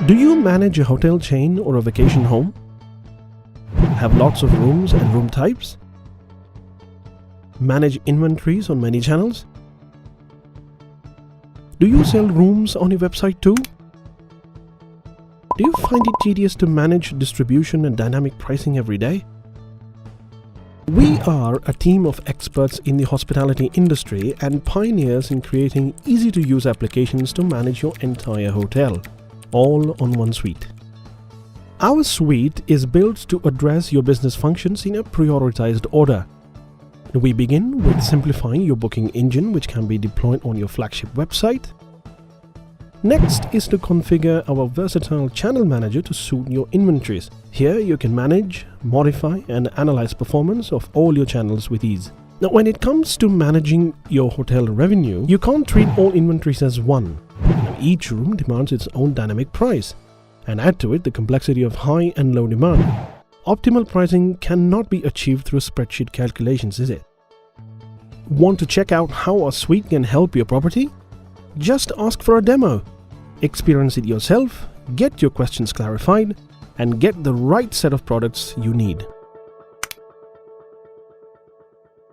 Do you manage a hotel chain or a vacation home? Have lots of rooms and room types? Manage inventories on many channels? Do you sell rooms on your website too? Do you find it tedious to manage distribution and dynamic pricing every day? We are a team of experts in the hospitality industry and pioneers in creating easy-to-use applications to manage your entire hotel, all on one suite. Our suite is built to address your business functions in a prioritized order. We begin with simplifying your booking engine, which can be deployed on your flagship website. Next is to configure our versatile channel manager to suit your inventories. Here you can manage, modify and analyze performance of all your channels with ease. Now when it comes to managing your hotel revenue, you can't treat all inventories as one. Each room demands its own dynamic price, and add to it the complexity of high and low demand. Optimal pricing cannot be achieved through spreadsheet calculations, is it? Want to check out how our suite can help your property? Just ask for a demo. Experience it yourself, get your questions clarified, and get the right set of products you need.